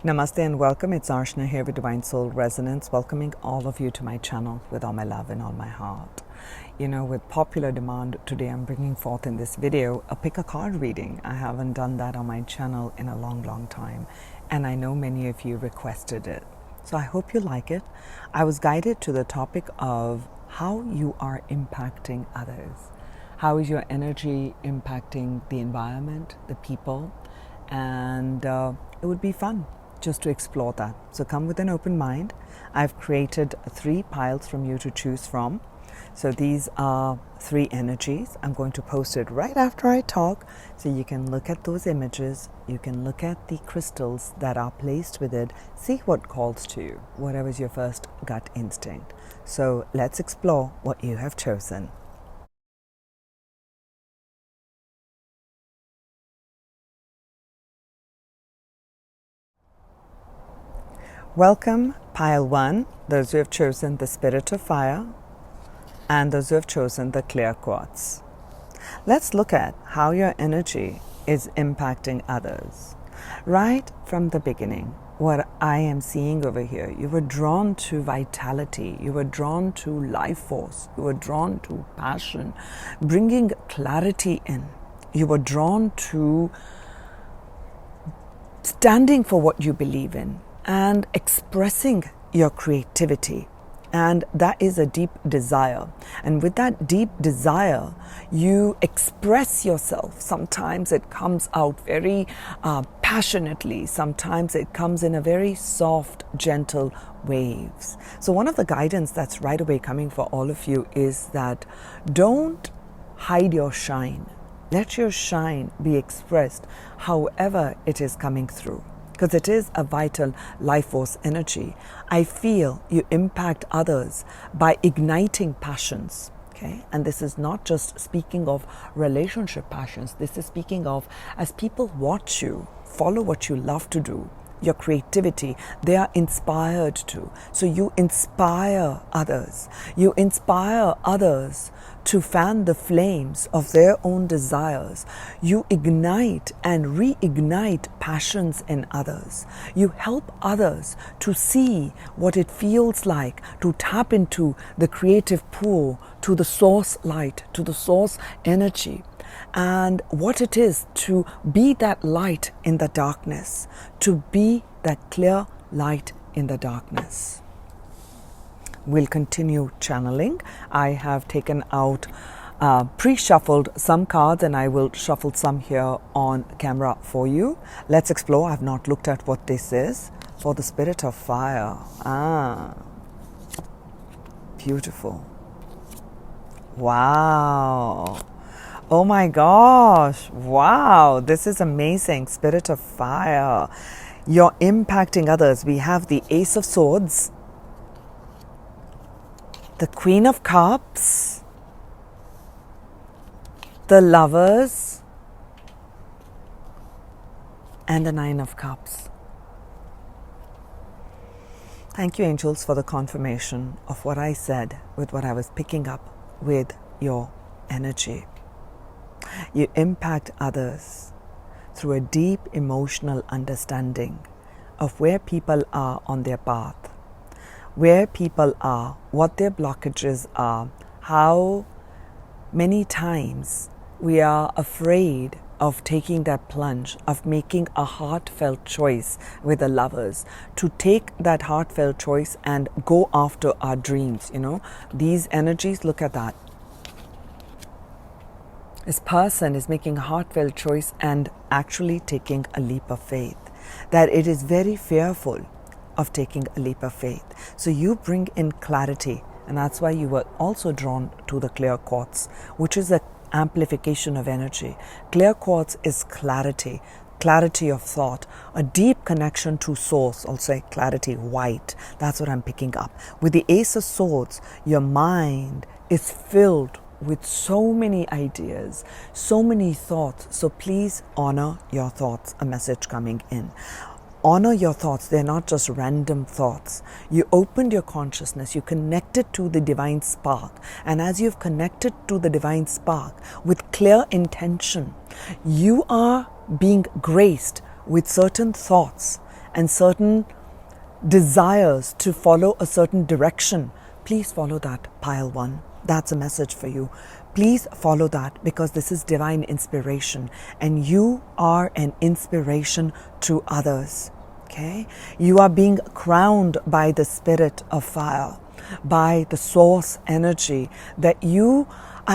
Namaste and welcome. It's Arshna here with Divine Soul Resonance, welcoming all of you to my channel with all my love and all my heart. You know, with popular demand, today I'm bringing forth in this video a pick a card reading. I haven't done that on my channel in a long time, and I know many of you requested it. So I hope you like it. I was guided to the topic of how you are impacting others. How is your energy impacting the environment, the people? And it would be fun just to explore that. So come with an open mind. I've created 3 piles from you to choose from. So these are 3 energies. I'm going to post it right after I talk so you can look at those images. You can look at the crystals that are placed with it. See what calls to you, whatever's your first gut instinct. So let's explore what you have chosen. Welcome, pile 1, those who have chosen the Spirit of Fire, and those who have chosen the clear quartz. Let's look at how your energy is impacting others. Right from the beginning, what I am seeing over here, you were drawn to vitality, you were drawn to life force, you were drawn to passion, bringing clarity in. You were drawn to standing for what you believe in and expressing your creativity. And that is a deep desire. And with that deep desire, you express yourself. Sometimes it comes out very passionately. Sometimes it comes in a very soft, gentle waves. So one of the guidance that's right away coming for all of you is that don't hide your shine. Let your shine be expressed however it is coming through, because it is a vital life force energy. I feel you impact others by igniting passions, okay? And this is not just speaking of relationship passions. This is speaking of, as people watch you, follow what you love to do, your creativity, they are inspired to. So you inspire others. You inspire others to fan the flames of their own desires. You ignite and reignite passions in others. You help others to see what it feels like to tap into the creative pool, to the source light, to the source energy, and what it is to be that light in the darkness, to be that clear light in the darkness. We'll continue channeling. I have taken out, pre-shuffled some cards, and I will shuffle some here on camera for you. Let's explore. I've not looked at what this is. For the Spirit of Fire. Beautiful. Wow. Oh my gosh. Wow. This is amazing. Spirit of Fire. You're impacting others. We have the Ace of Swords, the Queen of Cups, the Lovers, and the 9 of Cups. Thank you, angels, for the confirmation of what I said with what I was picking up with your energy. You impact others through a deep emotional understanding of where people are on their path, where people are, what their blockages are, how many times we are afraid of taking that plunge, of making a heartfelt choice with the Lovers, to take that heartfelt choice and go after our dreams. You know, these energies, look at that. This person is making a heartfelt choice and actually taking a leap of faith, that it is very fearful of taking a leap of faith. So you bring in clarity, and that's why you were also drawn to the clear quartz, which is an amplification of energy. Clear quartz is clarity, clarity of thought, a deep connection to source, also clarity, white. That's what I'm picking up. With the Ace of Swords, your mind is filled with so many ideas, so many thoughts. So please honor your thoughts, a message coming in. Honor your thoughts. They're not just random thoughts. You opened your consciousness, you connected to the divine spark, and as you've connected to the divine spark with clear intention, you are being graced with certain thoughts and certain desires to follow a certain direction, please follow that, pile 1. That's a message for you. Please follow that, because this is divine inspiration and you are an inspiration to others. Okay? You are being crowned by the spirit of fire, by the source energy that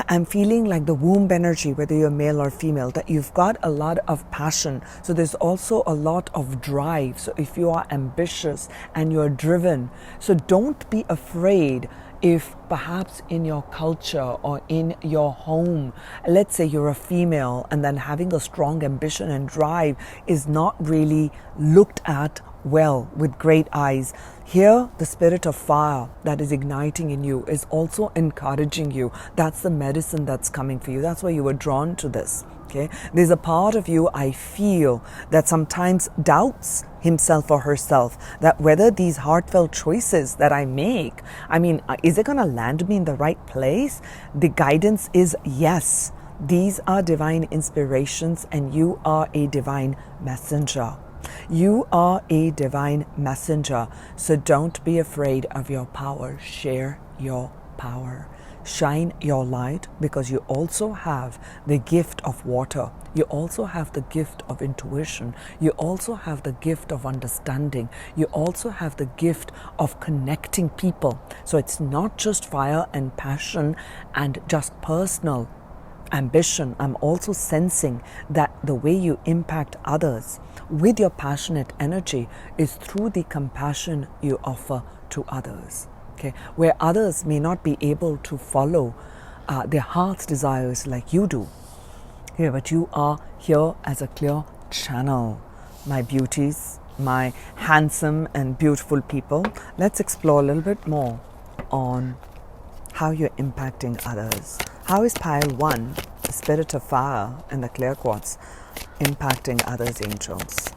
I'm feeling like the womb energy, whether you're male or female, that you've got a lot of passion. So there's also a lot of drive. So if you are ambitious and you're driven, so don't be afraid if perhaps in your culture or in your home, let's say you're a female and then having a strong ambition and drive is not really looked at well with great eyes. Here, the spirit of fire that is igniting in you is also encouraging you. That's the medicine that's coming for you. That's why you were drawn to this. Okay? There's a part of you, I feel, that sometimes doubts himself or herself that whether these heartfelt choices that I make, is it going to land me in the right place? The guidance is yes. These are divine inspirations and you are a divine messenger. You are a divine messenger. So don't be afraid of your power. Share your power. Shine your light, because you also have the gift of water. You also have the gift of intuition. You also have the gift of understanding. You also have the gift of connecting people. So it's not just fire and passion and just personal ambition. I'm also sensing that the way you impact others with your passionate energy is through the compassion you offer to others. Okay, where others may not be able to follow their heart's desires like you do. Yeah, but you are here as a clear channel. My beauties, my handsome and beautiful people, let's explore a little bit more on how you're impacting others. How is pile 1, the spirit of fire and the clear quartz, impacting others, angels?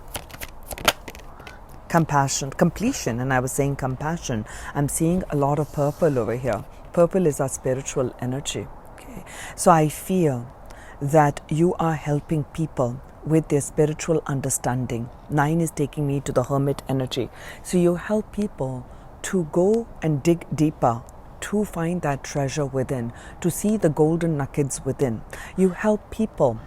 Compassion, completion, and I was saying compassion. I'm seeing a lot of purple over here. Purple is our spiritual energy. Okay, so I feel that you are helping people with their spiritual understanding. 9 is taking me to the hermit energy. So you help people to go and dig deeper, to find that treasure within, to see the golden nuggets within. You help people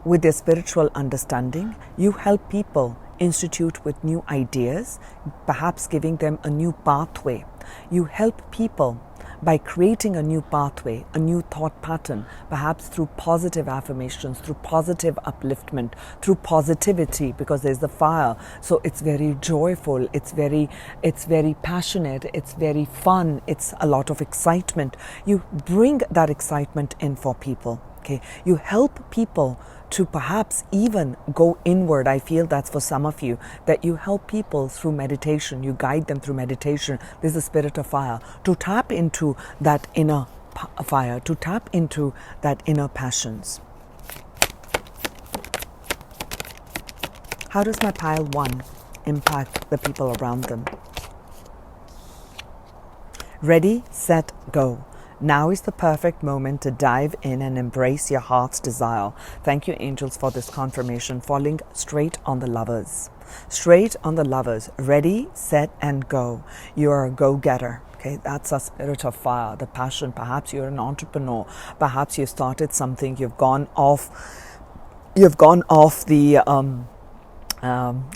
with their spiritual understanding. You help people institute with new ideas, perhaps giving them a new pathway. You help people by creating a new pathway, a new thought pattern, perhaps through positive affirmations, through positive upliftment, through positivity, because there's the fire. So it's very joyful, it's very passionate, it's very fun, it's a lot of excitement. You bring that excitement in for people. Okay, you help people to perhaps even go inward. I feel that's for some of you, that you help people through meditation. You guide them through meditation. There's the spirit of fire, to tap into that inner fire, to tap into that inner passions. How does my pile 1 impact the people around them? Ready, set, go. Now is the perfect moment to dive in and embrace your heart's desire. Thank you, angels, for this confirmation. Falling straight on the lovers. Straight on the lovers. Ready, set, and go. You are a go-getter. Okay, that's a spirit of fire, the passion. Perhaps you're an entrepreneur. Perhaps you started something. You've gone off the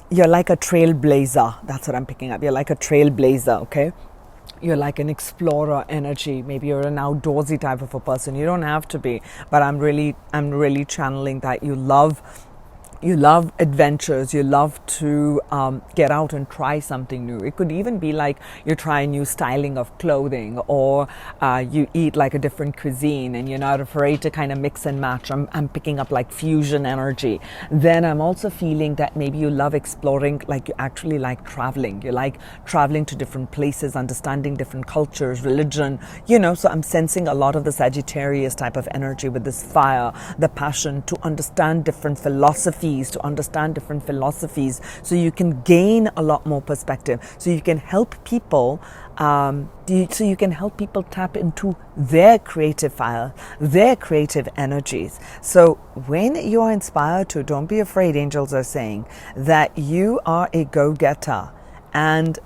you're like a trailblazer. That's what I'm picking up. You're like a trailblazer, okay? You're like an explorer energy. Maybe you're an outdoorsy type of a person. You don't have to be, but I'm really channeling that you love adventures. You love to get out and try something new. It could even be like you try a new styling of clothing, or you eat like a different cuisine and you're not afraid to kind of mix and match. I'm picking up like fusion energy. Then I'm also feeling that maybe you love exploring, like you actually like traveling. You like traveling to different places, understanding different cultures, religion, so I'm sensing a lot of the Sagittarius type of energy with this fire, the passion to understand different philosophies philosophies, to understand different philosophies, so you can gain a lot more perspective, so you can help people tap into their creative fire, their creative energies. So when you are inspired to, don't be afraid, angels are saying that you are a go-getter, and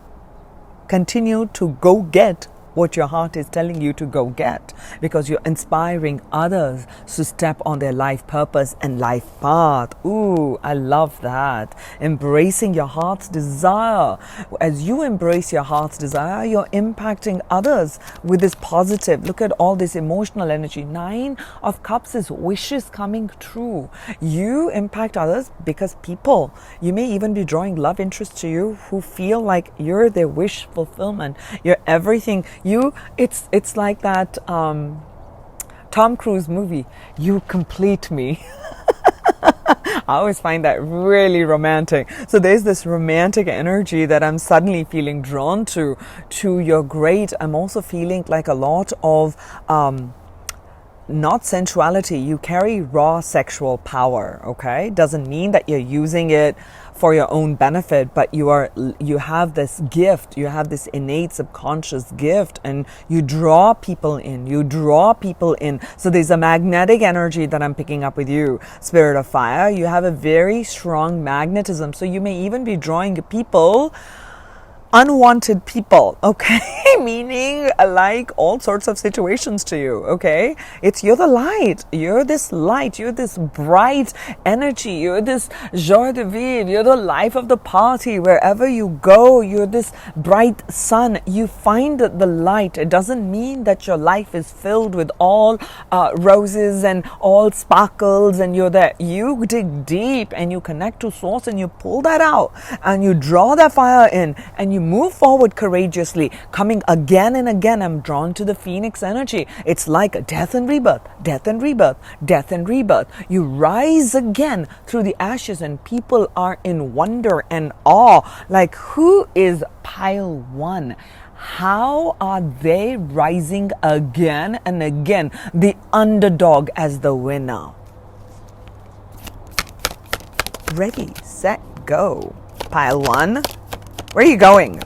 continue to go get what your heart is telling you to go get, because you're inspiring others to step on their life purpose and life path. Ooh, I love that. Embracing your heart's desire. As you embrace your heart's desire, you're impacting others with this positive. Look at all this emotional energy. 9 of Cups is wishes coming true. You impact others because people, you may even be drawing love interest to you who feel like you're their wish fulfillment. You're everything. It's like that Tom Cruise movie, You Complete Me. I always find that really romantic. So there's this romantic energy that I'm suddenly feeling drawn to your great. I'm also feeling like a lot of not sensuality. You carry raw sexual power, okay? Doesn't mean that you're using it for your own benefit, but you have this gift, you have this innate subconscious gift, and you draw people in. So there's a magnetic energy that I'm picking up with you, Spirit of Fire. You have a very strong magnetism, so you may even be drawing people, unwanted people, okay? Meaning like all sorts of situations to you, okay? You're the light. You're this light. You're this bright energy. You're this joie de vivre. You're the life of the party. Wherever you go, you're this bright sun. You find the light. It doesn't mean that your life is filled with all roses and all sparkles and you're there. You dig deep and you connect to source and you pull that out and you draw that fire in and you move forward courageously, coming again and again. I'm drawn to the phoenix energy. It's like death and rebirth, death and rebirth, death and rebirth. You rise again through the ashes and people are in wonder and awe. Like, who is pile 1? How are they rising again and again? The underdog as the winner. Ready, set, go. Pile 1. Where are you going?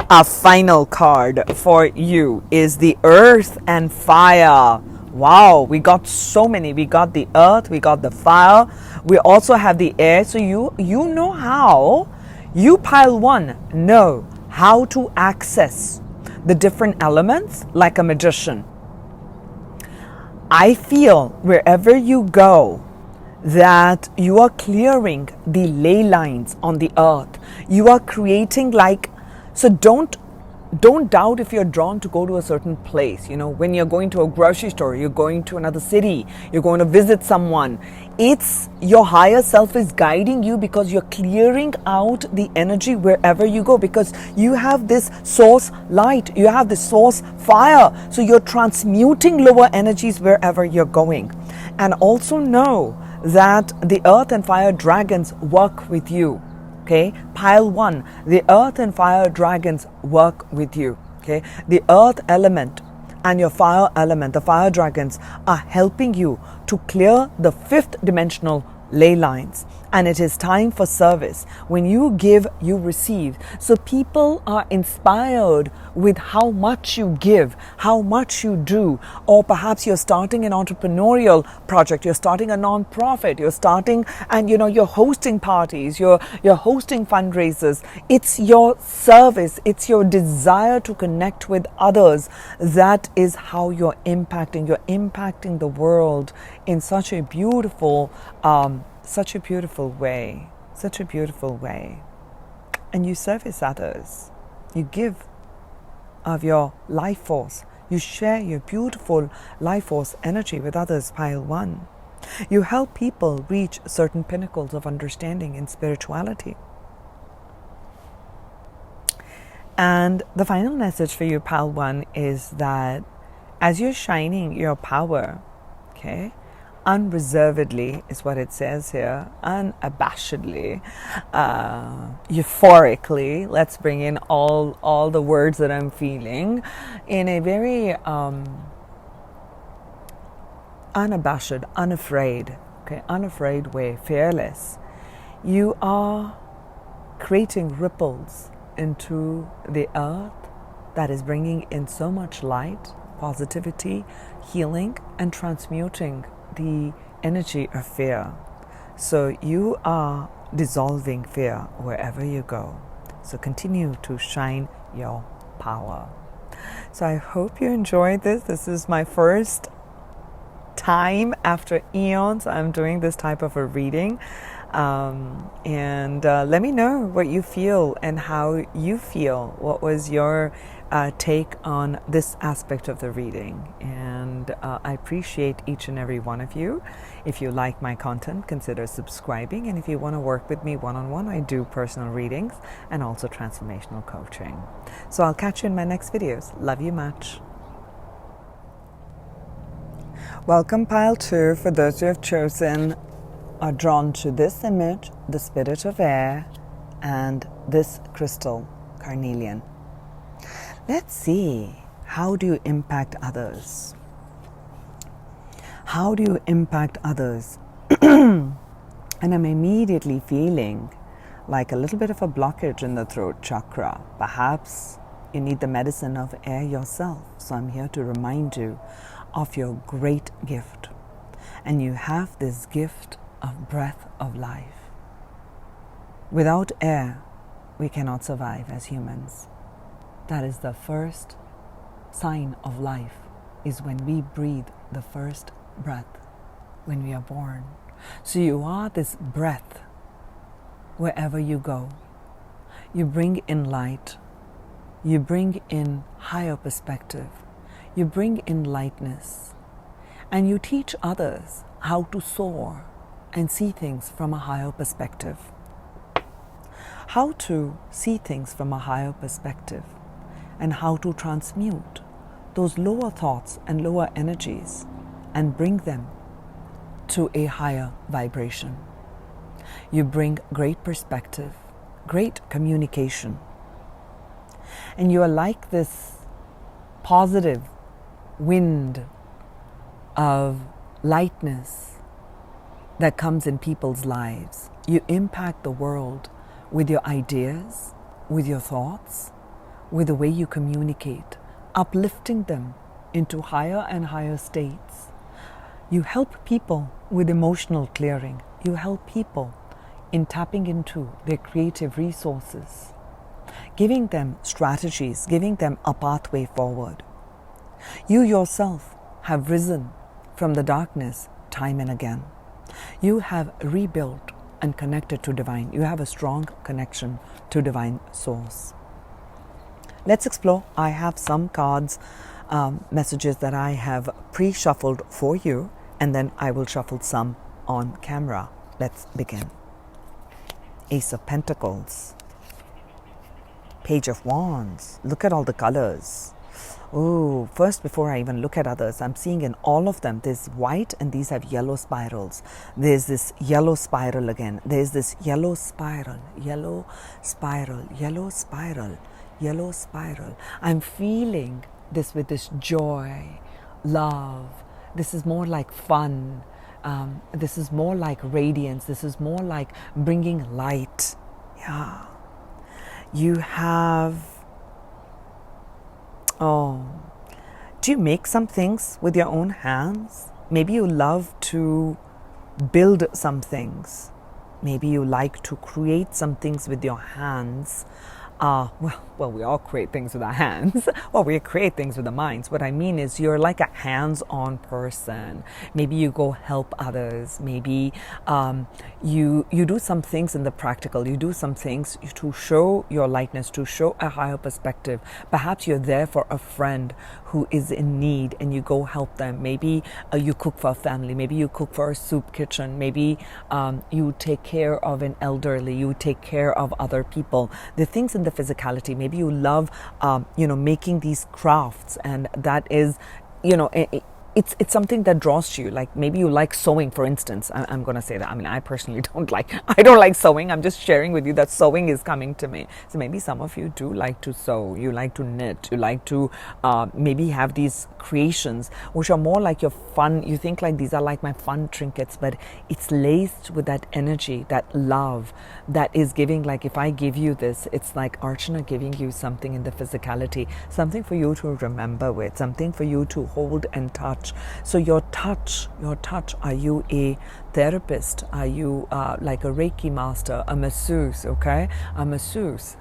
Our final card for you is the Earth and Fire. Wow, we got so many. We got the Earth, we got the Fire. We also have the Air. So you know how, you pile 1 know how to access the different elements like a magician. I feel wherever you go, that you are clearing the ley lines on the earth. You are creating so don't doubt if you're drawn to go to a certain place. You know, when you're going to a grocery store, you're going to another city, you're going to visit someone. It's your higher self is guiding you because you're clearing out the energy wherever you go, because you have this source light, you have this source fire. So you're transmuting lower energies wherever you're going. And also know that the Earth and Fire dragons work with you. Okay, pile 1, the Earth and Fire dragons work with you. Okay, the Earth element and your Fire element, the Fire dragons, are helping you to clear the 5th dimensional ley lines. And it is time for service. When you give, you receive. So people are inspired with how much you give, how much you do. Or perhaps you're starting an entrepreneurial project, you're starting a non-profit, you're starting and you're hosting parties, you're hosting fundraisers. It's your service, it's your desire to connect with others. That is how you're impacting the world in such a beautiful way. And you service others. You give of your life force. You share your beautiful life force energy with others, pile 1. You help people reach certain pinnacles of understanding in spirituality. And the final message for you, pile 1, is that as you're shining your power, okay, unreservedly is what it says here, unabashedly, euphorically, let's bring in all the words that I'm feeling, in a very unabashed, unafraid, okay, unafraid way, fearless, you are creating ripples into the earth that is bringing in so much light, positivity, healing, and transmuting the energy of fear. So you are dissolving fear wherever you go. So continue to shine your power. So I hope you enjoyed this. This is my first time after eons I'm doing this type of a reading. And let me know what you feel and how you feel. What was your take on this aspect of the reading? And I appreciate each and every one of you. If you like my content, consider subscribing. And if you want to work with me one-on-one, I do personal readings and also transformational coaching. So I'll catch you in my next videos. Love you much. Welcome, pile 2. For those who have chosen are drawn to this image, the spirit of air, and this crystal, Carnelian. Let's see, how do you impact others? How do you impact others? And I'm immediately feeling like a little bit of a blockage in the throat chakra. Perhaps you need the medicine of air yourself. So I'm here to remind you of your great gift. And you have this gift of breath of life. Without air, we cannot survive as humans. That is the first sign of life, is when we breathe the first breath, when we are born. So you are this breath wherever you go. You bring in light. You bring in higher perspective. You bring in lightness. And you teach others how to soar and see things from a higher perspective. How to see things from a higher perspective, and how to transmute those lower thoughts and lower energies and bring them to a higher vibration. You bring great perspective, great communication, and you are like this positive wind of lightness that comes in people's lives. You impact the world with your ideas, with your thoughts, with the way you communicate, uplifting them into higher and higher states. You help people with emotional clearing. You help people in tapping into their creative resources, giving them strategies, giving them a pathway forward. You yourself have risen from the darkness time and again. You have rebuilt and connected to divine. You have a strong connection to divine source. Let's explore. I have some cards, messages that I have pre-shuffled for you, and then I will shuffle some on camera. Let's begin. Ace of Pentacles, Page of Wands. Look at all the colors. Oh, first, before I even look at others, I'm seeing in all of them, there's white and these have yellow spirals. There's this yellow spiral again. There's this yellow spiral, yellow spiral, yellow spiral, yellow spiral. I'm feeling this with this joy, love. This is more like fun. This is more like radiance. This is more like bringing light. Yeah. You have... Oh, do you make some things with your own hands? Maybe you love to build some things. Maybe you like to create some things with your hands. Well, we all create things with our hands. Well, we create things with our minds. What I mean is you're like a hands-on person. Maybe you go help others. Maybe you do some things in the practical. You do some things to show your lightness, to show a higher perspective. Perhaps you're there for a friend who is in need and you go help them. Maybe you cook for a family. Maybe you cook for a soup kitchen. Maybe you take care of an elderly. You take care of other people. The things in the physicality. Maybe you love, making these crafts, and that is, it's something that draws to you. Like maybe you like sewing, for instance. I'm going to say that. I mean, I personally I don't like sewing. I'm just sharing with you that sewing is coming to me. So maybe some of you do like to sew, you like to knit, you like to maybe have these creations which are more like your fun. You think like these are like my fun trinkets, but it's laced with that energy, that love that is giving. Like if I give you this, it's like Archana giving you something in the physicality, something for you to remember with, something for you to hold and touch. So your touch, are you a therapist? Are you like a Reiki master, a masseuse? Okay, a masseuse,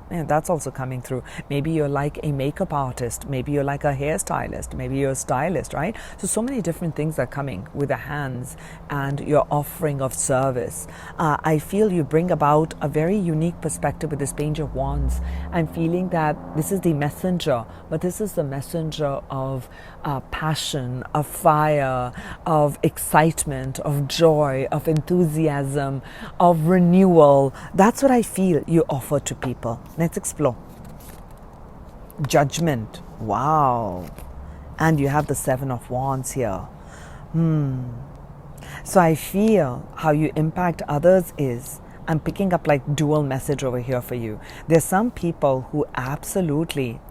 man, that's also coming through. Maybe you're like a makeup artist, maybe you're like a hairstylist, maybe you're a stylist, right? So many different things are coming with the hands and your offering of service. I feel you bring about a very unique perspective with this Page of Wands. I'm feeling that this is the messenger, but this is the messenger of passion, of fire, of excitement, of joy, of enthusiasm, of renewal. That's what I feel you offer to people. Let's explore. Judgment. Wow. And you have the Seven of Wands here. So I feel how you impact others is, I'm picking up like dual message over here for you. There's some people who absolutely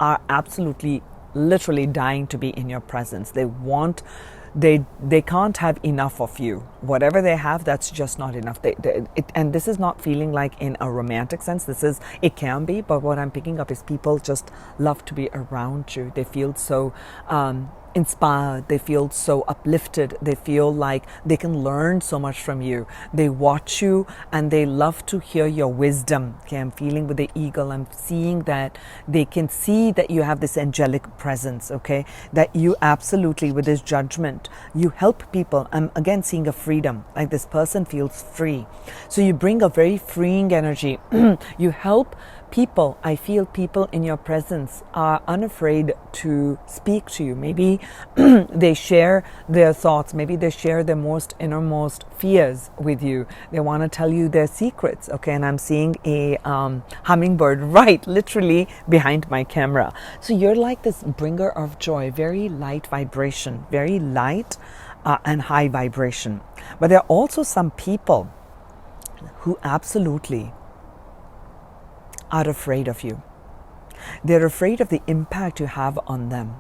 are absolutely literally dying to be in your presence. They can't have enough of you. Whatever they have, that's just not enough. And this is not feeling like in a romantic sense. It can be, but what I'm picking up is people just love to be around you. They feel so inspired, they feel so uplifted, they feel like they can learn so much from you. They watch you and they love to hear your wisdom. Okay, I'm feeling with the eagle, I'm seeing that they can see that you have this angelic presence, okay, that you absolutely, with this judgment, you help people. I'm again seeing a freedom, like this person feels free. So you bring a very freeing energy. You help people. I feel people in your presence are unafraid to speak to you. Maybe they share their thoughts. Maybe they share their most innermost fears with you. They want to tell you their secrets. Okay, and I'm seeing a hummingbird right literally behind my camera. So you're like this bringer of joy, very light vibration, very light and high vibration. But there are also some people who absolutely are afraid of you. They're afraid of the impact you have on them,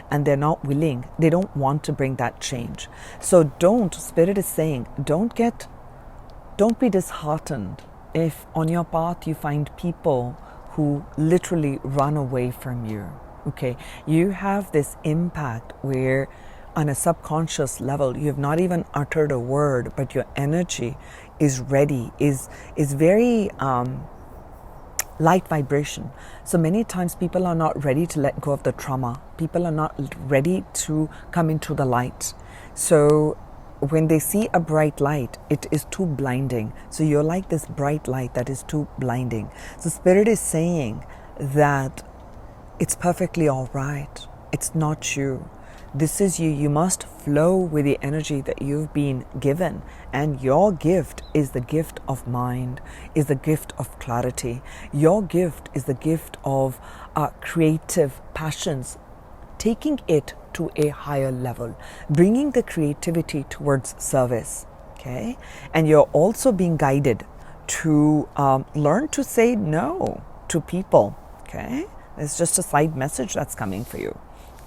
and they're not willing, they don't want to bring that change. So Spirit is saying, don't be disheartened if on your path you find people who literally run away from you. Okay, you have this impact where on a subconscious level you have not even uttered a word, but your energy is ready, is very light vibration. So many times people are not ready to let go of the trauma. People are not ready to come into the light. So when they see a bright light, it is too blinding. So you're like this bright light that is too blinding. So Spirit is saying that it's perfectly all right. It's not you. This is you. You must flow with the energy that you've been given. And your gift is the gift of mind, is the gift of clarity. Your gift is the gift of creative passions, taking it to a higher level, bringing the creativity towards service. Okay? And you're also being guided to learn to say no to people. Okay? It's just a side message that's coming for you.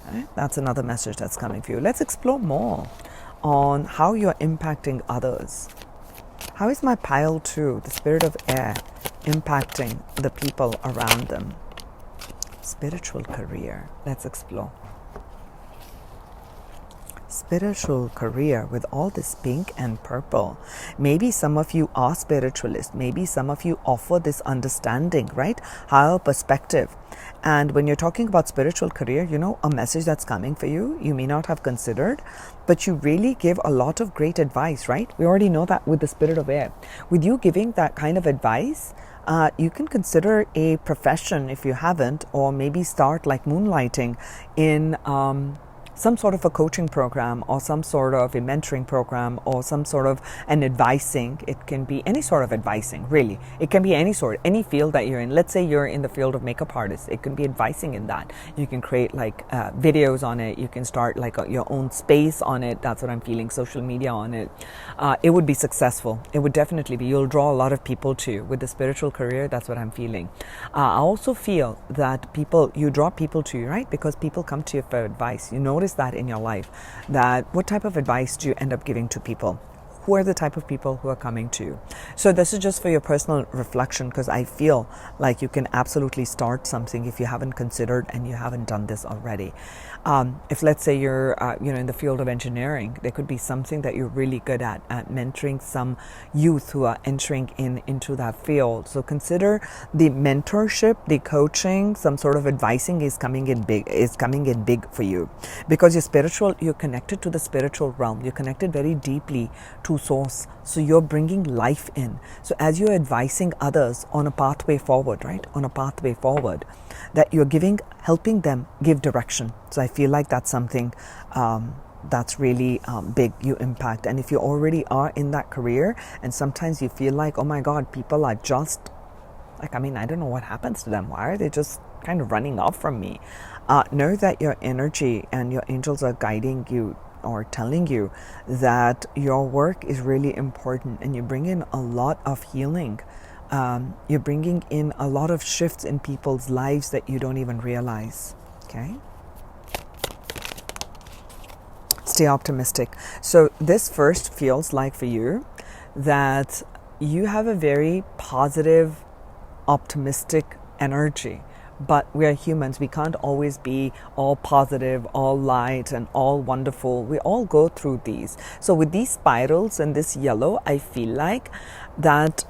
Okay? That's another message that's coming for you. Let's explore more on how you're impacting others. How is my pile 2, the spirit of air, impacting the people around them? Spiritual career. Let's explore. Spiritual career with all this pink and purple. Maybe some of you are spiritualists. Maybe some of you offer this understanding, right? Higher perspective. And when you're talking about spiritual career, you know, a message that's coming for you, you may not have considered, but you really give a lot of great advice, right? We already know that with the spirit of air. With you giving that kind of advice, you can consider a profession if you haven't, or maybe start like moonlighting in some sort of a coaching program or some sort of a mentoring program or some sort of an advising. It can be any sort of advising, really. It can be any sort, any field that you're in. Let's say you're in the field of makeup artists. It can be advising in that. You can create like videos on it. You can start like your own space on it. That's what I'm feeling. Social media on it. It would be successful. It would definitely be. You'll draw a lot of people to you. With the spiritual career, that's what I'm feeling. I also feel that you draw people to you, right? Because people come to you for advice. You notice that in your life, that what type of advice do you end up giving to people? Who are the type of people who are coming to you? So this is just for your personal reflection, because I feel like you can absolutely start something if you haven't considered and you haven't done this already. If let's say you're in the field of engineering, there could be something that you're really good at mentoring some youth who are entering into that field. So consider the mentorship, the coaching, some sort of advising is coming in big for you, because you're connected to the spiritual realm. You're connected very deeply to source. So you're bringing life in. So as you're advising others on a pathway forward, right? On a pathway forward, that you're helping them give direction. So I feel like that's something that's really big, you impact. And if you already are in that career and sometimes you feel like, oh my God, people are just like, I don't know what happens to them. Why are they just kind of running off from me? Know that your energy and your angels are guiding you or telling you that your work is really important, and you bring in a lot of healing. You're bringing in a lot of shifts in people's lives that you don't even realize. Okay? Stay optimistic. So this first feels like for you that you have a very positive, optimistic energy. But we are humans. We can't always be all positive, all light, and all wonderful. We all go through these. So with these spirals and this yellow, I feel like that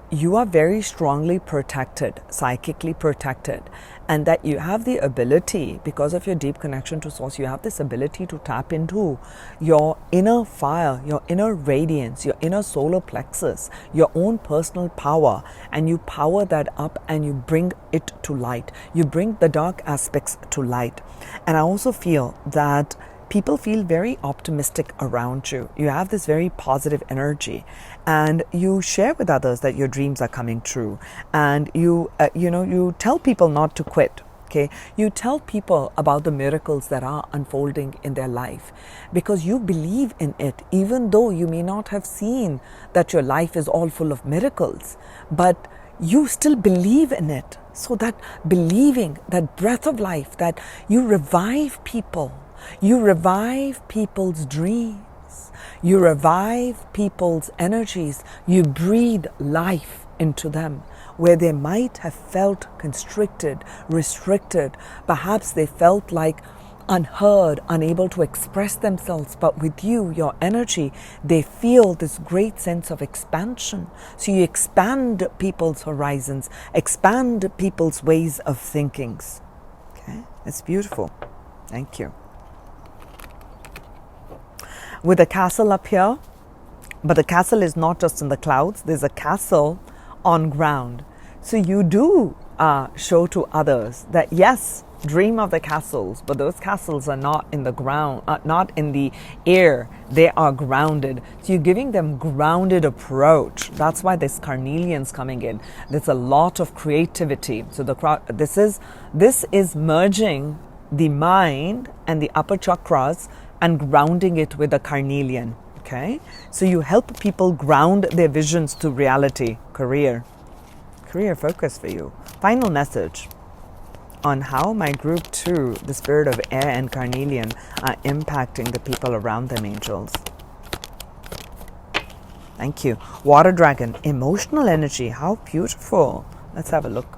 you are very strongly protected, psychically protected, and that you have the ability, because of your deep connection to source, you have this ability to tap into your inner fire, your inner radiance, your inner solar plexus, your own personal power, and you power that up and you bring it to light. You bring the dark aspects to light. And I also feel that people feel very optimistic around you. You have this very positive energy, and you share with others that your dreams are coming true. And you tell people not to quit. Okay, you tell people about the miracles that are unfolding in their life, because you believe in it, even though you may not have seen that your life is all full of miracles, but you still believe in it. So that believing, that breath of life, that you revive people. You revive people's dreams. You revive people's energies. You breathe life into them where they might have felt constricted, restricted. Perhaps they felt like unheard, unable to express themselves. But with you, your energy, they feel this great sense of expansion. So you expand people's horizons, expand people's ways of thinking. Okay, it's beautiful. Thank you. With a castle up here, but the castle is not just in the clouds, there's a castle on ground. So you do show to others that yes, dream of the castles, but those castles are not in the ground, not in the air, they are grounded. So you're giving them grounded approach. That's why this Carnelian's coming in. There's a lot of creativity. So this is merging the mind and the upper chakras and grounding it with a Carnelian. Okay, so you help people ground their visions to reality. Career focus for you. Final message on how my group 2, the spirit of air and Carnelian, are impacting the people around them, angels. Thank you. Water dragon, emotional energy. How beautiful. Let's have a look.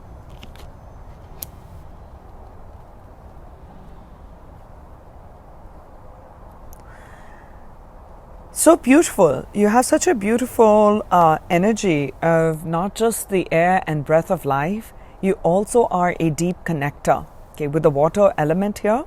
So beautiful. You have such a beautiful energy of not just the air and breath of life. You also are a deep connector. Okay, with the water element here,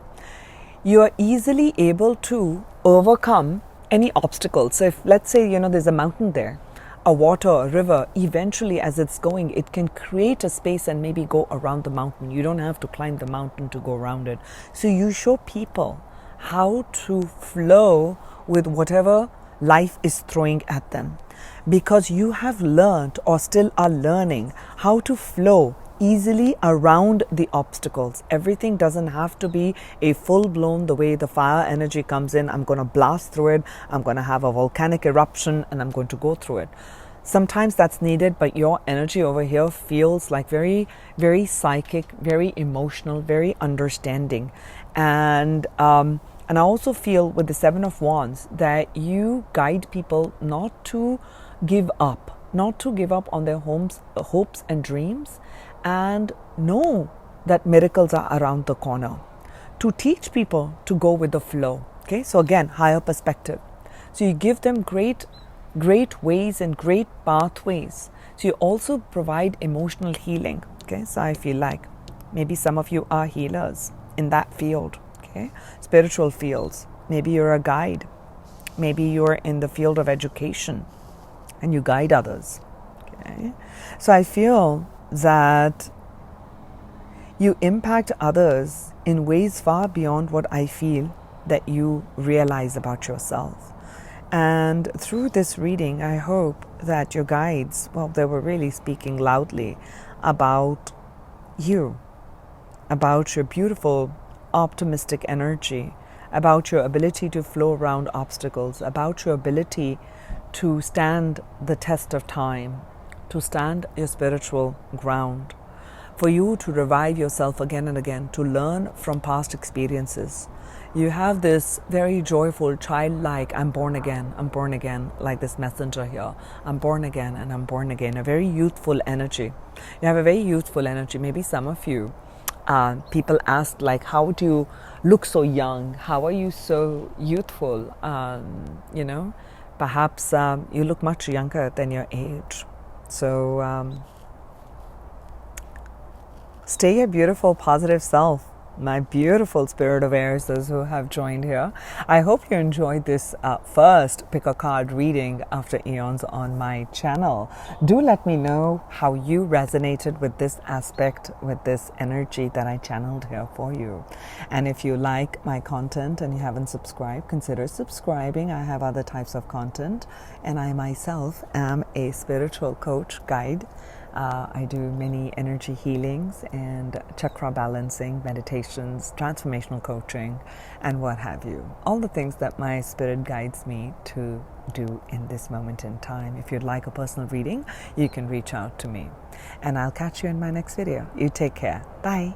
you are easily able to overcome any obstacles. So if, let's say, there's a mountain there, a water, a river, eventually as it's going, it can create a space and maybe go around the mountain. You don't have to climb the mountain to go around it. So you show people how to flow with whatever life is throwing at them. Because you have learned or still are learning how to flow easily around the obstacles. Everything doesn't have to be a full-blown, the way the fire energy comes in, I'm going to blast through it, I'm going to have a volcanic eruption and I'm going to go through it. Sometimes that's needed, but your energy over here feels like very, very psychic, very emotional, very understanding. And I also feel with the Seven of Wands that you guide people not to give up on their hopes and dreams, and know that miracles are around the corner. To teach people to go with the flow. Okay, so again, higher perspective. So you give them great ways and great pathways. So you also provide emotional healing. Okay, so I feel like maybe some of you are healers in that field. Okay, spiritual fields. Maybe you're a guide. Maybe you're in the field of education and you guide others. Okay, so I feel that you impact others in ways far beyond what I feel that you realize about yourself. And through this reading, I hope that your guides, well, they were really speaking loudly about you, about your beautiful, optimistic energy, about your ability to flow around obstacles, about your ability to stand the test of time, to stand your spiritual ground, for you to revive yourself again and again, to learn from past experiences. You have this very joyful, childlike, I'm born again, like this messenger here. I'm born again and I'm born again, a very youthful energy. You have a very youthful energy. Maybe some of you, people ask, like, how do you look so young? How are you so youthful? Perhaps you look much younger than your age. So stay your beautiful, positive self. My beautiful spirit of airs, those who have joined here. I hope you enjoyed this first pick a card reading after eons on my channel. Do let me know how you resonated with this aspect, with this energy that I channeled here for you. And if you like my content and you haven't subscribed, consider subscribing. I have other types of content, and I myself am a spiritual coach, guide. I do many energy healings and chakra balancing, meditations, transformational coaching, and what have you. All the things that my spirit guides me to do in this moment in time. If you'd like a personal reading, you can reach out to me. And I'll catch you in my next video. You take care. Bye.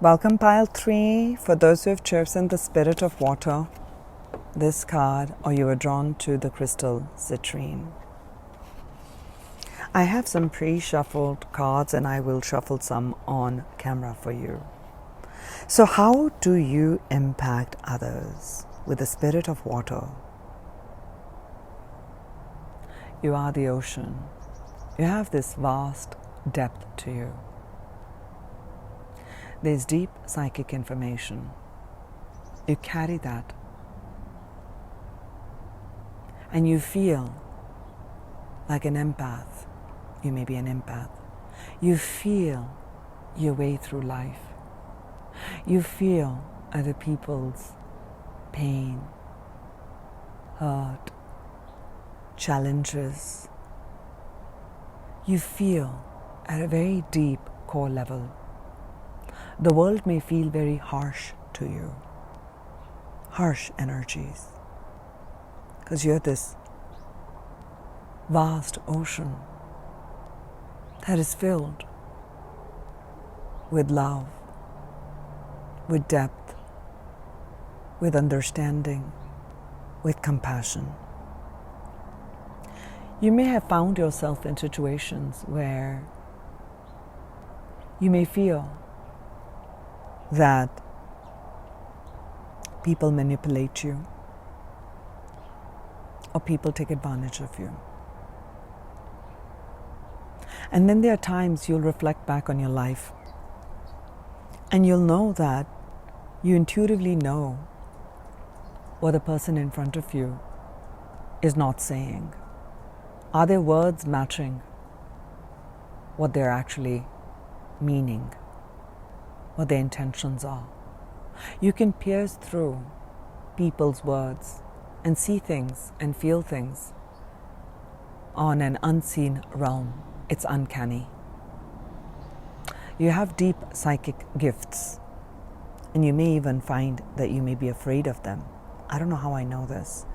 Welcome, pile 3. For those who have chosen the Spirit of Water, this card, or you were drawn to the crystal Citrine. I have some pre-shuffled cards and I will shuffle some on camera for you. So how do you impact others with the Spirit of Water? You are the ocean. You have this vast depth to you. There's deep psychic information. You carry that. And you feel like an empath. You may be an empath. You feel your way through life. You feel other people's pain, hurt, challenges. You feel at a very deep core level. The world may feel very harsh to you, harsh energies, because you're this vast ocean that is filled with love, with depth, with understanding, with compassion. You may have found yourself in situations where you may feel that people manipulate you or people take advantage of you. And then there are times you'll reflect back on your life and you'll know that you intuitively know what the person in front of you is not saying. Are their words matching what they're actually meaning, what their intentions are? You can pierce through people's words and see things and feel things on an unseen realm. It's uncanny. You have deep psychic gifts, and you may even find that you may be afraid of them. I don't know how I know this.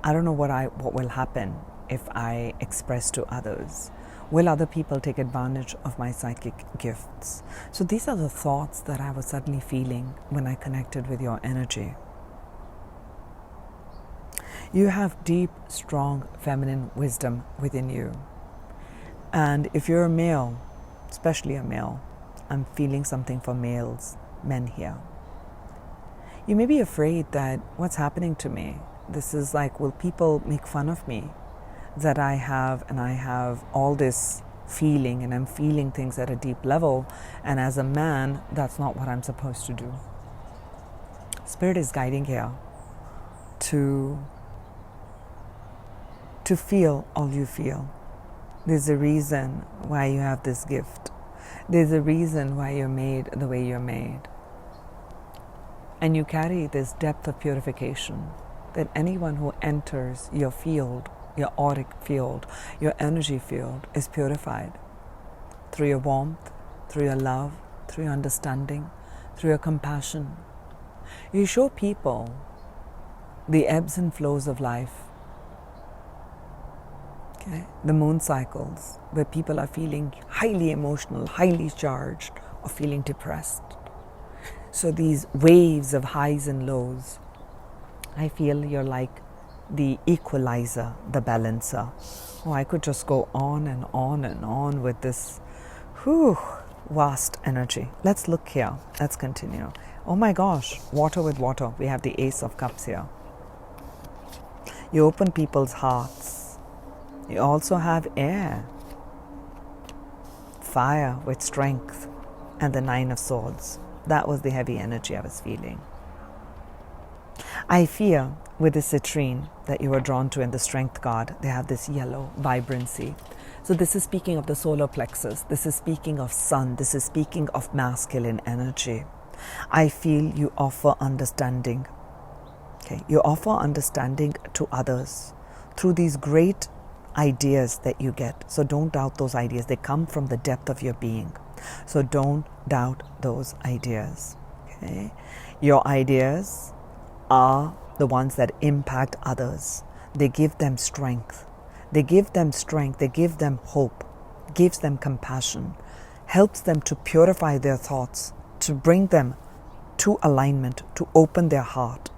I don't know what will happen if I express to others. Will other people take advantage of my psychic gifts? So these are the thoughts that I was suddenly feeling when I connected with your energy. You have deep, strong, feminine wisdom within you. And if you're a male, especially a male, I'm feeling something for males, men here. You may be afraid that what's happening to me, this is like, will people make fun of me? That I have all this feeling, and I'm feeling things at a deep level, and as a man, that's not what I'm supposed to do. Spirit is guiding here to feel all you feel. There's a reason why you have this gift. There's a reason why you're made the way you're made. And you carry this depth of purification that anyone who enters your field, your auric field, your energy field, is purified through your warmth, through your love, through your understanding, through your compassion. You show people the ebbs and flows of life. Okay? The moon cycles, where people are feeling highly emotional, highly charged, or feeling depressed. So these waves of highs and lows, I feel you're like the equalizer, the balancer. Oh, I could just go on and on and on with this vast energy. Let's look here. Let's continue. Oh my gosh, water with water. We have the Ace of Cups here. You open people's hearts. You also have air, fire with strength, and the Nine of Swords. That was the heavy energy I was feeling. I feel with the citrine that you are drawn to in the strength card, they have this yellow vibrancy. So this is speaking of the solar plexus. This is speaking of sun. This is speaking of masculine energy. I feel you offer understanding. Okay, you offer understanding to others through these great ideas that you get. So don't doubt those ideas. They come from the depth of your being. So don't doubt those ideas. Okay? Your ideas are the ones that impact others. They give them strength. They give them strength. They give them hope. Gives them compassion. Helps them to purify their thoughts, to bring them to alignment, to open their heart.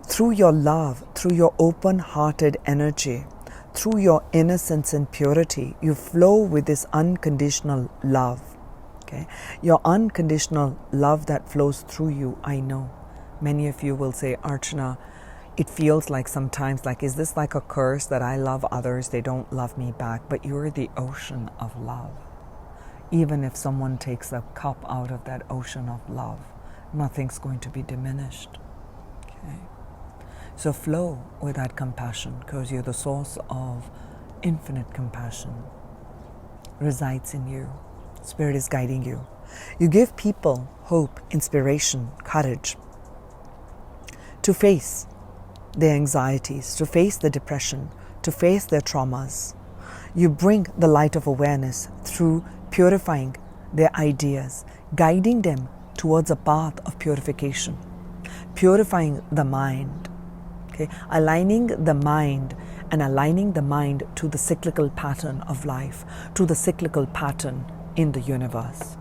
Through your love, through your open-hearted energy, through your innocence and purity, you flow with this unconditional love. Okay? Your unconditional love that flows through you, I know. Many of you will say, Archana, it feels like sometimes, like, is this like a curse that I love others, they don't love me back? But you're the ocean of love. Even if someone takes a cup out of that ocean of love, nothing's going to be diminished. Okay? So flow with that compassion, because you're the source of infinite compassion. Resides in you. Spirit is guiding you. You give people hope, inspiration, courage to face their anxieties, to face the depression, to face their traumas. You bring the light of awareness through purifying their ideas, guiding them towards a path of purification, purifying the mind. Okay? Aligning the mind to the cyclical pattern of life, to the cyclical pattern in the universe.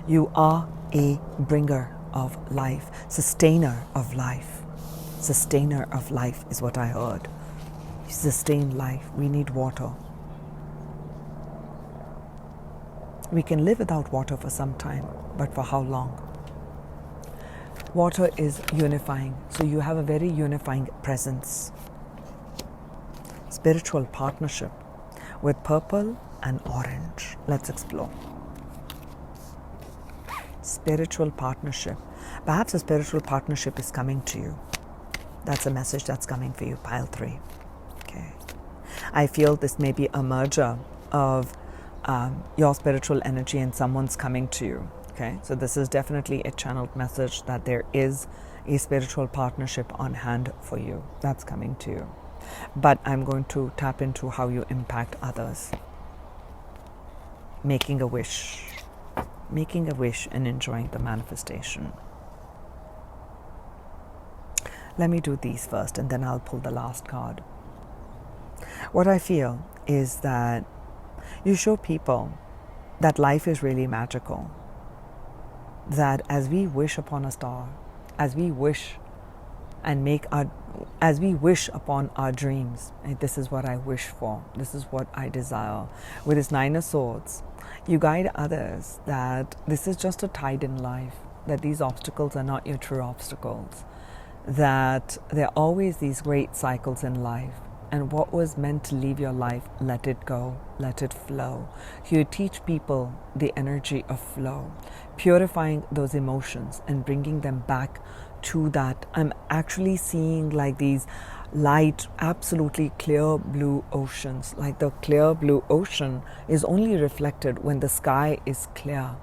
You are a bringer of life, sustainer of life. Sustainer of life is what I heard. You sustain life. We need water. We can live without water for some time, but for how long? Water is unifying, so you have a very unifying presence. Spiritual partnership with purple and orange. Let's explore. Spiritual partnership. Perhaps a spiritual partnership is coming to you. That's a message that's coming for you, pile 3. Okay. I feel this may be a merger of your spiritual energy and someone's coming to you. Okay, so this is definitely a channeled message that there is a spiritual partnership on hand for you that's coming to you. But I'm going to tap into how you impact others. Making a wish and enjoying the manifestation. Let me do these first and then I'll pull the last card. What I feel is that you show people that life is really magical. That as we wish upon a star, as we wish upon our dreams, and this is what I wish for, this is what I desire. With this Nine of Swords, you guide others that this is just a tide in life, that these obstacles are not your true obstacles, that there are always these great cycles in life, and what was meant to leave your life, let it go, let it flow. You teach people the energy of flow, purifying those emotions and bringing them back to that. I'm actually seeing like these light, absolutely clear blue oceans. Like the clear blue ocean is only reflected when the sky is clear.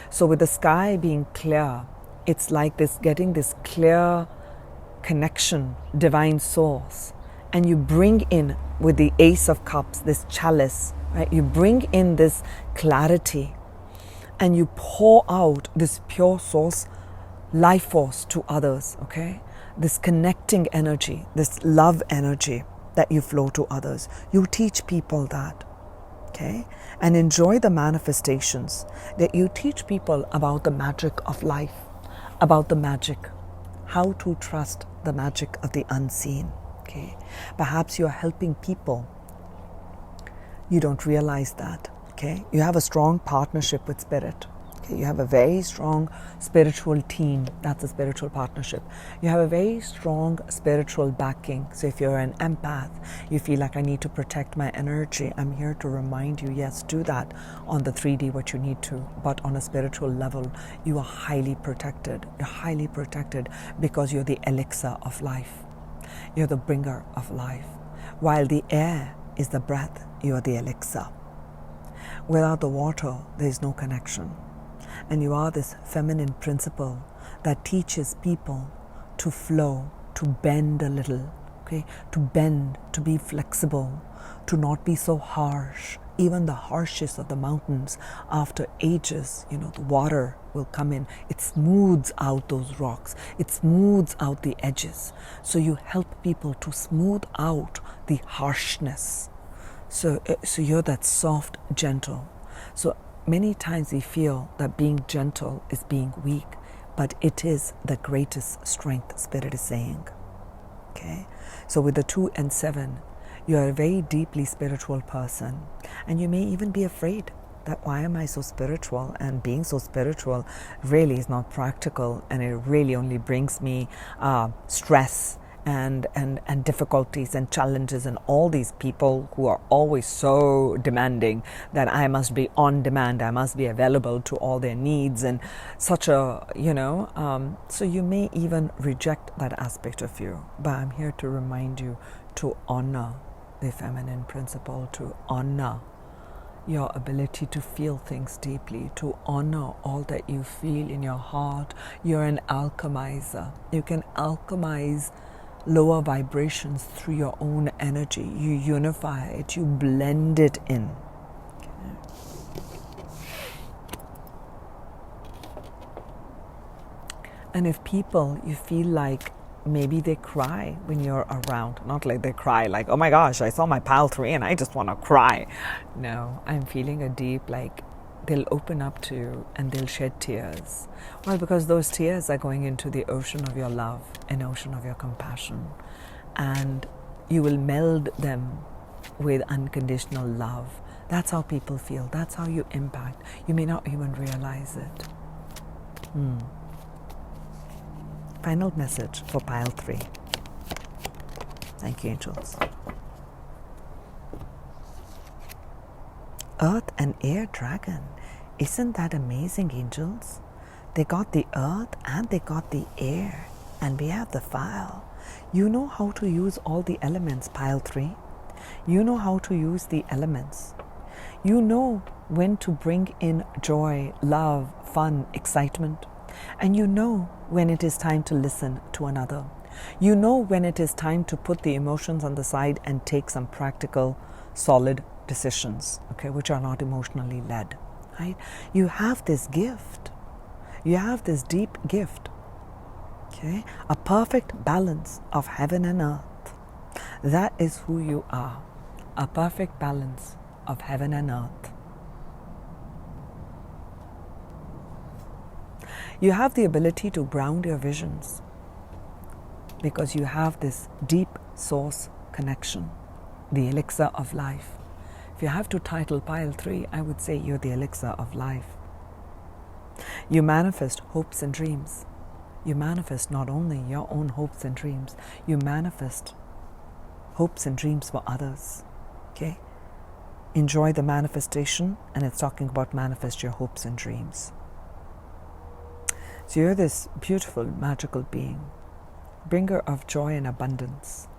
So with the sky being clear, it's like this, getting this clear connection, divine source. And you bring in, with the Ace of Cups, this chalice, right? You bring in this clarity and you pour out this pure source life force to others, okay? This connecting energy, this love energy that you flow to others. You teach people that, okay? And enjoy the manifestations, that you teach people about the magic of life, about the magic, how to trust the magic of the unseen. Okay. Perhaps you're helping people. You don't realize that. Okay. You have a strong partnership with spirit. Okay. You have a very strong spiritual team. That's a spiritual partnership. You have a very strong spiritual backing. So if you're an empath, you feel like I need to protect my energy. I'm here to remind you, yes, do that on the 3D what you need to. But on a spiritual level, you are highly protected. You're highly protected because you're the elixir of life. You're the bringer of life. While the air is the breath, you are the elixir. Without the water, there is no connection. And you are this feminine principle that teaches people to flow, to bend a little, okay? To bend, to be flexible, to not be so harsh. Even the harshest of the mountains, after ages, the water will come in. It smooths out those rocks. It smooths out the edges. So you help people to smooth out the harshness. So you're that soft, gentle. So many times we feel that being gentle is being weak, but it is the greatest strength, Spirit is saying. Okay? So with the 2 and 7, you are a very deeply spiritual person, and you may even be afraid that why am I so spiritual, and being so spiritual really is not practical, and it really only brings me stress and difficulties and challenges, and all these people who are always so demanding that I must be on demand, I must be available to all their needs, and such a, so you may even reject that aspect of you. But I'm here to remind you to honor the feminine principle, to honor your ability to feel things deeply, to honor all that you feel in your heart. You're an alchemizer. You can alchemize lower vibrations through your own energy. You unify it, you blend it in. And if people, you feel like maybe they cry when you're around, not like they cry like, oh my gosh, I saw my pile 3 and I just want to cry. No, I'm feeling a deep, like they'll open up to you and they'll shed tears. Well, because those tears are going into the ocean of your love, an ocean of your compassion, and you will meld them with unconditional love. That's how people feel. That's how you impact. You may not even realize it. Final message for pile 3. Thank you, angels. Earth and air dragon. Isn't that amazing, angels? They got the earth and they got the air, and we have the fire. You know how to use all the elements, pile 3. You know how to use the elements. You know when to bring in joy, love, fun, excitement. And you know when it is time to listen to another. You know when it is time to put the emotions on the side and take some practical, solid decisions, okay, which are not emotionally led. Right? You have this gift. You have this deep gift. Okay? A perfect balance of heaven and earth. That is who you are. A perfect balance of heaven and earth. You have the ability to ground your visions because you have this deep source connection, the elixir of life. If you have to title pile 3, I would say you're the elixir of life. You manifest hopes and dreams. You manifest not only your own hopes and dreams, you manifest hopes and dreams for others. Okay? Enjoy the manifestation, and it's talking about manifest your hopes and dreams. So you're this beautiful, magical being, bringer of joy and abundance.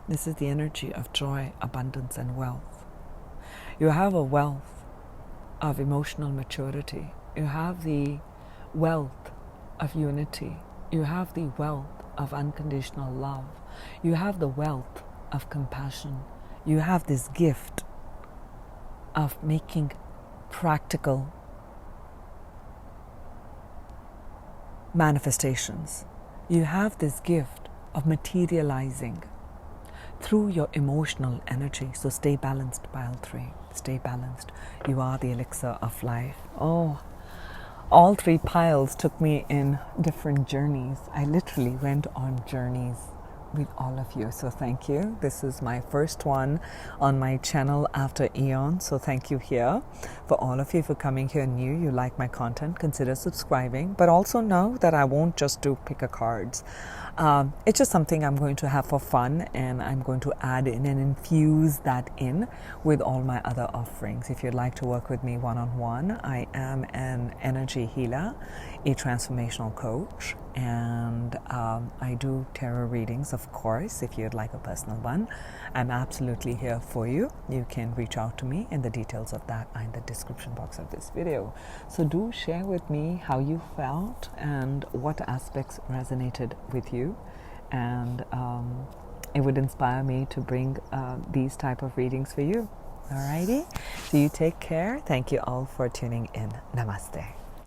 This is the energy of joy, abundance, and wealth. You have a wealth of emotional maturity. You have the wealth of unity. You have the wealth of unconditional love. You have the wealth of compassion. You have this gift of making practical manifestations. You have this gift of materializing through your emotional energy. So stay balanced, pile 3. Stay balanced. You are the elixir of life. Oh, all 3 piles took me in different journeys. I literally went on journeys with all of you. So thank you. This is my first one on my channel after eons. So thank you here. For all of you for coming here new, you like my content, consider subscribing. But also know that I won't just do pick a cards. It's just something I'm going to have for fun, and I'm going to add in and infuse that in with all my other offerings. If you'd like to work with me one-on-one, I am an energy healer, a transformational coach, and I do tarot readings, of course. If you'd like a personal one, I'm absolutely here for you. You can reach out to me, and the details of that are in the description box of this video. So do share with me how you felt and what aspects resonated with you, and it would inspire me to bring these type of readings for you. Alrighty, so you take care. Thank you all for tuning in. Namaste.